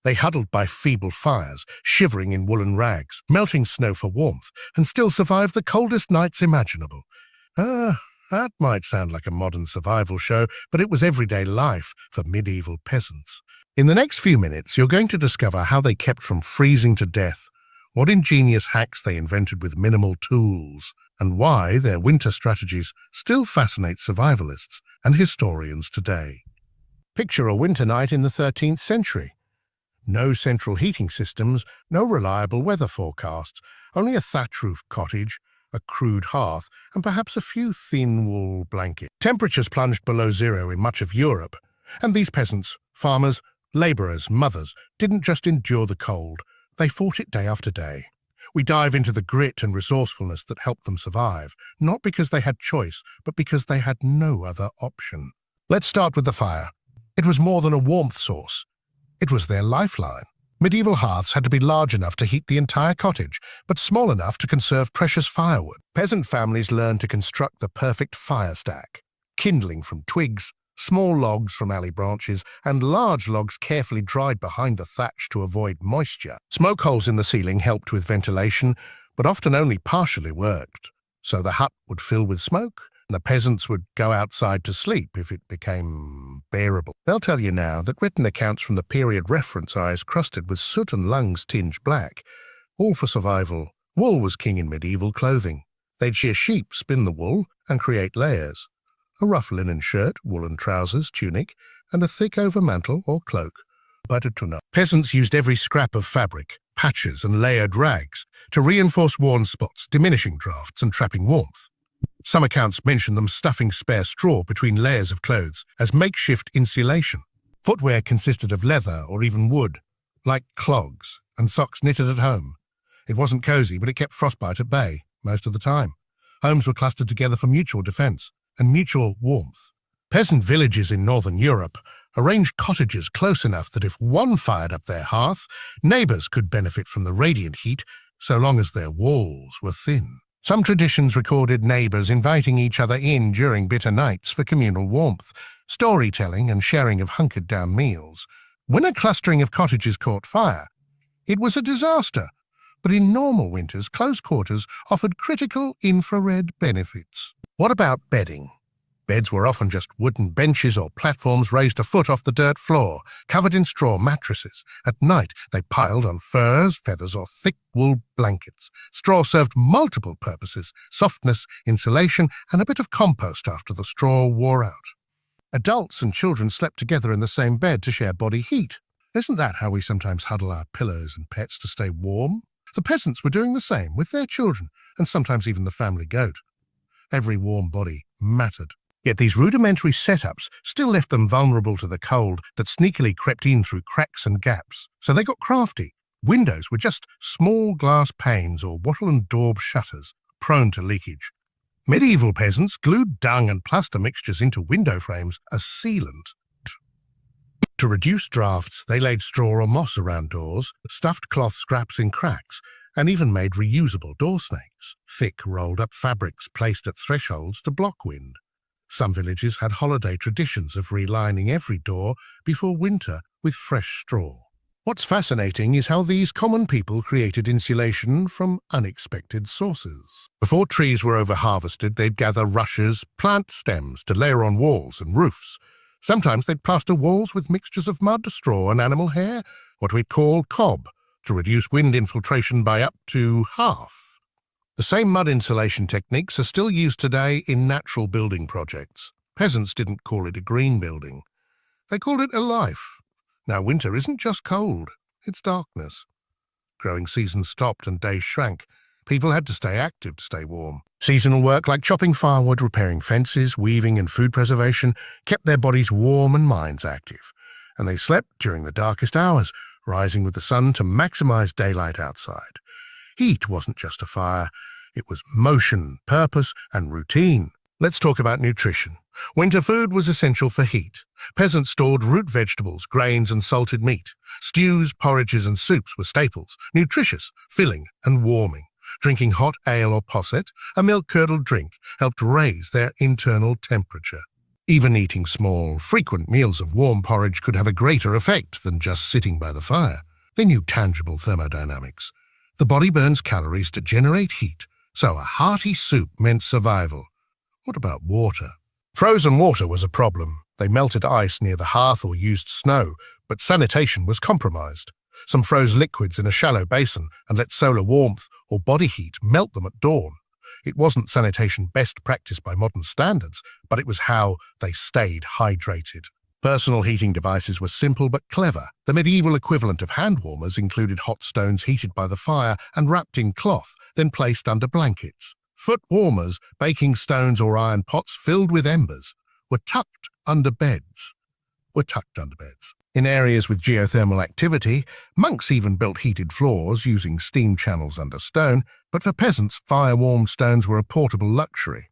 They huddled by feeble fires, shivering in woolen rags, melting snow for warmth, and still survived the coldest nights imaginable. That might sound like a modern survival show, but it was everyday life for medieval peasants. In the next few minutes, you're going to discover how they kept from freezing to death, what ingenious hacks they invented with minimal tools, and why their winter strategies still fascinate survivalists and historians today. Picture a winter night in the 13th century. No central heating systems, no reliable weather forecasts, only a thatch-roofed cottage, a crude hearth, and perhaps a few thin wool blankets. Temperatures plunged below zero in much of Europe, and these peasants, farmers, labourers, mothers, didn't just endure the cold, they fought it day after day. We dive into the grit and resourcefulness that helped them survive, not because they had choice, but because they had no other option. Let's start with the fire. It was more than a warmth source. It was their lifeline. Medieval hearths had to be large enough to heat the entire cottage, but small enough to conserve precious firewood. Peasant families learned to construct the perfect fire stack, kindling from twigs, small logs from alley branches, and large logs carefully dried behind the thatch to avoid moisture. Smoke holes in the ceiling helped with ventilation, but often only partially worked. So the hut would fill with smoke, and the peasants would go outside to sleep if it became bearable. They'll tell you now that written accounts from the period reference eyes crusted with soot and lungs tinged black. All for survival. Wool was king in medieval clothing. They'd shear sheep, spin the wool, and create layers. A rough linen shirt, woolen trousers, tunic, and a thick overmantle or cloak. Peasants used every scrap of fabric, patches and layered rags to reinforce worn spots, diminishing drafts and trapping warmth. Some accounts mention them stuffing spare straw between layers of clothes as makeshift insulation. Footwear consisted of leather or even wood, like clogs and socks knitted at home. It wasn't cozy, but it kept frostbite at bay most of the time. Homes were clustered together for mutual defense and mutual warmth. Peasant villages in northern Europe arranged cottages close enough that if one fired up their hearth, neighbours could benefit from the radiant heat so long as their walls were thin. Some traditions recorded neighbours inviting each other in during bitter nights for communal warmth, storytelling and sharing of hunkered-down meals. When a clustering of cottages caught fire, it was a disaster, but in normal winters, close quarters offered critical infrared benefits. What about bedding? Beds were often just wooden benches or platforms raised a foot off the dirt floor, covered in straw mattresses. At night, they piled on furs, feathers, or thick wool blankets. Straw served multiple purposes: softness, insulation, and a bit of compost after the straw wore out. Adults and children slept together in the same bed to share body heat. Isn't that how we sometimes huddle our pillows and pets to stay warm? The peasants were doing the same with their children, and sometimes even the family goat. Every warm body mattered. Yet these rudimentary setups still left them vulnerable to the cold that sneakily crept in through cracks and gaps. So they got crafty. Windows were just small glass panes or wattle and daub shutters, prone to leakage. Medieval peasants glued dung and plaster mixtures into window frames as sealant. To reduce drafts, they laid straw or moss around doors, stuffed cloth scraps in cracks, and even made reusable door snakes, thick rolled-up fabrics placed at thresholds to block wind. Some villages had holiday traditions of relining every door before winter with fresh straw. What's fascinating is how these common people created insulation from unexpected sources. Before trees were over-harvested, they'd gather rushes, plant stems to layer on walls and roofs. Sometimes they'd plaster walls with mixtures of mud, straw, and animal hair, what we'd call cob, to reduce wind infiltration by up to half. The same mud insulation techniques are still used today in natural building projects. Peasants didn't call it a green building. They called it a life. Now winter isn't just cold, it's darkness. Growing seasons stopped and days shrank. People had to stay active to stay warm. Seasonal work like chopping firewood, repairing fences, weaving and food preservation kept their bodies warm and minds active. And they slept during the darkest hours, rising with the sun to maximize daylight outside. Heat wasn't just a fire, it was motion, purpose, and routine. Let's talk about nutrition. Winter food was essential for heat. Peasants stored root vegetables, grains, and salted meat. Stews, porridges, and soups were staples, nutritious, filling, and warming. Drinking hot ale or posset, a milk-curdled drink, helped raise their internal temperature. Even eating small, frequent meals of warm porridge could have a greater effect than just sitting by the fire. They knew tangible thermodynamics. The body burns calories to generate heat, so a hearty soup meant survival. What about water? Frozen water was a problem. They melted ice near the hearth or used snow, but sanitation was compromised. Some froze liquids in a shallow basin and let solar warmth or body heat melt them at dawn. It wasn't sanitation best practice by modern standards, but it was how they stayed hydrated. Personal heating devices were simple but clever. The medieval equivalent of hand warmers included hot stones heated by the fire and wrapped in cloth, then placed under blankets. Foot warmers, baking stones or iron pots filled with embers, were tucked under beds. In areas with geothermal activity, monks even built heated floors using steam channels under stone, but for peasants, fire-warmed stones were a portable luxury.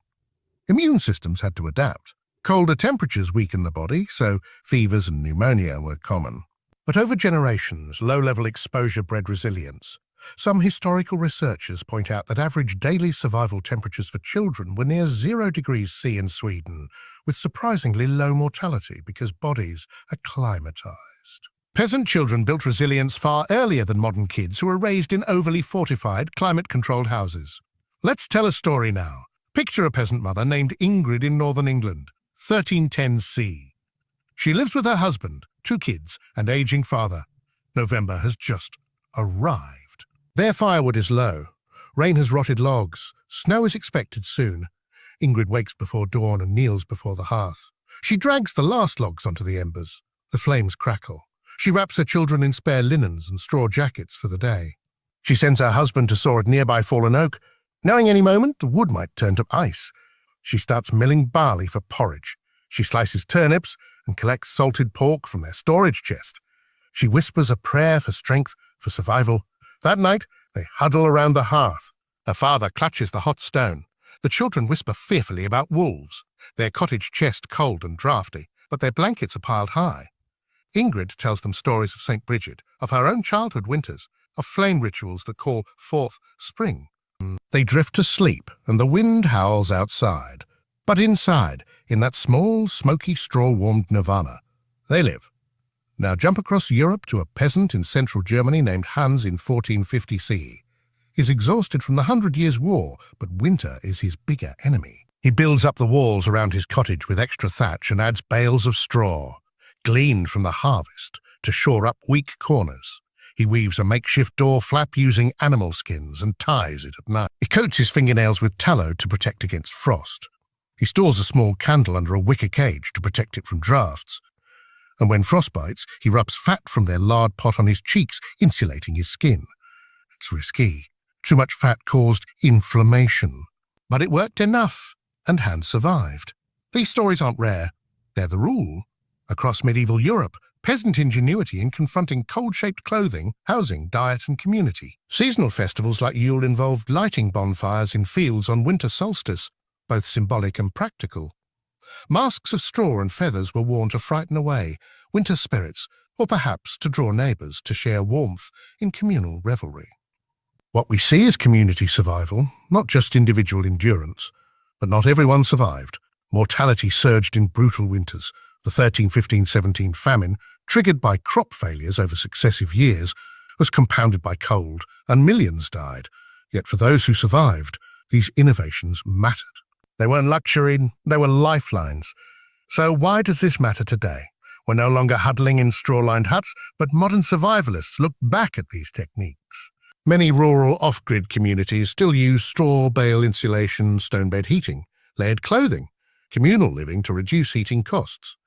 Immune systems had to adapt. Colder temperatures weakened the body, so fevers and pneumonia were common. But over generations, low-level exposure bred resilience. Some historical researchers point out that average daily survival temperatures for children were near 0 degrees C in Sweden, with surprisingly low mortality because bodies acclimatized. Peasant children built resilience far earlier than modern kids who were raised in overly fortified, climate-controlled houses. Let's tell a story now. Picture a peasant mother named Ingrid in northern England, 1310 C. She lives with her husband, 2 kids, and aging father. November has just arrived. Their firewood is low. Rain has rotted logs. Snow is expected soon. Ingrid wakes before dawn and kneels before the hearth. She drags the last logs onto the embers. The flames crackle. She wraps her children in spare linens and straw jackets for the day. She sends her husband to saw a nearby fallen oak, knowing any moment the wood might turn to ice. She starts milling barley for porridge. She slices turnips and collects salted pork from their storage chest. She whispers a prayer for strength, for survival. That night, they huddle around the hearth. Her father clutches the hot stone. The children whisper fearfully about wolves. Their cottage chest cold and draughty, but their blankets are piled high. Ingrid tells them stories of St. Bridget, of her own childhood winters, of flame rituals that call forth spring. They drift to sleep, and the wind howls outside. But inside, in that small, smoky, straw-warmed nirvana, they live. Now jump across Europe to a peasant in central Germany named Hans in 1450 CE. He's exhausted from the 100 Years' War, but winter is his bigger enemy. He builds up the walls around his cottage with extra thatch and adds bales of straw, gleaned from the harvest, to shore up weak corners. He weaves a makeshift door flap using animal skins and ties it at night. He coats his fingernails with tallow to protect against frost. He stores a small candle under a wicker cage to protect it from drafts. And when frost bites, he rubs fat from their lard pot on his cheeks, insulating his skin. It's risky. Too much fat caused inflammation. But it worked enough, and Hans survived. These stories aren't rare. They're the rule. Across medieval Europe, peasant ingenuity in confronting cold-shaped clothing, housing, diet, and community. Seasonal festivals like Yule involved lighting bonfires in fields on winter solstice, both symbolic and practical. Masks of straw and feathers were worn to frighten away winter spirits, or perhaps to draw neighbours to share warmth in communal revelry. What we see is community survival, not just individual endurance. But not everyone survived. Mortality surged in brutal winters. The 1315-17 famine, triggered by crop failures over successive years, was compounded by cold, and millions died. Yet for those who survived, these innovations mattered. They weren't luxury, they were lifelines. So why does this matter today? We're no longer huddling in straw-lined huts, but modern survivalists look back at these techniques. Many rural off-grid communities still use straw, bale insulation, stone bed heating, layered clothing, communal living to reduce heating costs.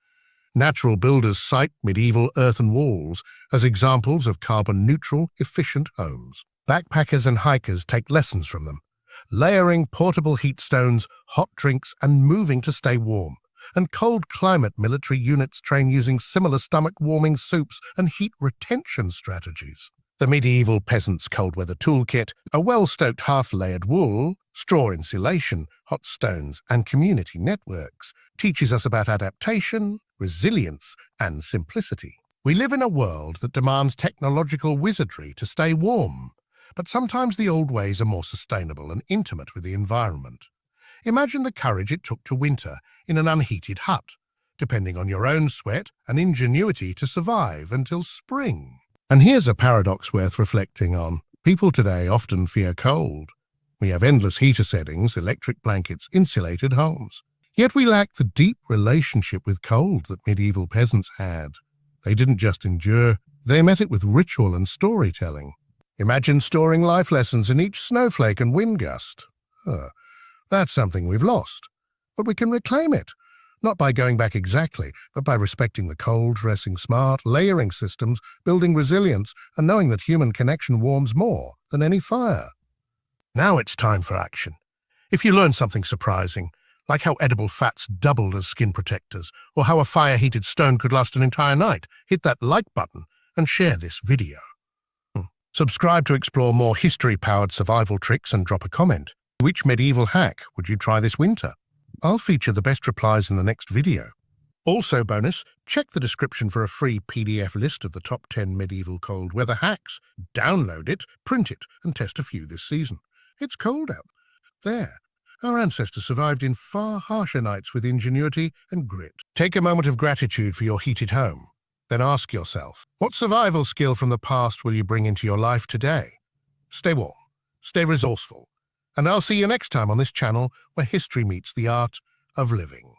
Natural builders cite medieval earthen walls as examples of carbon-neutral, efficient homes. Backpackers and hikers take lessons from them, layering portable heat stones, hot drinks, and moving to stay warm. And cold climate military units train using similar stomach-warming soups and heat retention strategies. The medieval peasant's cold-weather toolkit, a well-stoked hearth-layered wool, straw insulation, hot stones, and community networks, teaches us about adaptation, resilience, and simplicity. We live in a world that demands technological wizardry to stay warm, but sometimes the old ways are more sustainable and intimate with the environment. Imagine the courage it took to winter in an unheated hut, depending on your own sweat and ingenuity to survive until spring. And here's a paradox worth reflecting on. People today often fear cold. We have endless heater settings, electric blankets, insulated homes. Yet we lack the deep relationship with cold that medieval peasants had. They didn't just endure, they met it with ritual and storytelling. Imagine storing life lessons in each snowflake and wind gust. That's something we've lost. But we can reclaim it, not by going back exactly, but by respecting the cold, dressing smart, layering systems, building resilience, and knowing that human connection warms more than any fire. Now it's time for action. If you learn something surprising, like how edible fats doubled as skin protectors, or how a fire-heated stone could last an entire night, hit that like button and share this video. Subscribe to explore more history-powered survival tricks and drop a comment. Which medieval hack would you try this winter? I'll feature the best replies in the next video. Also bonus, check the description for a free PDF list of the top 10 medieval cold weather hacks. Download it, print it, and test a few this season. It's cold out there. Our ancestors survived in far harsher nights with ingenuity and grit. Take a moment of gratitude for your heated home. Then ask yourself, what survival skill from the past will you bring into your life today? Stay warm, stay resourceful, and I'll see you next time on this channel where history meets the art of living.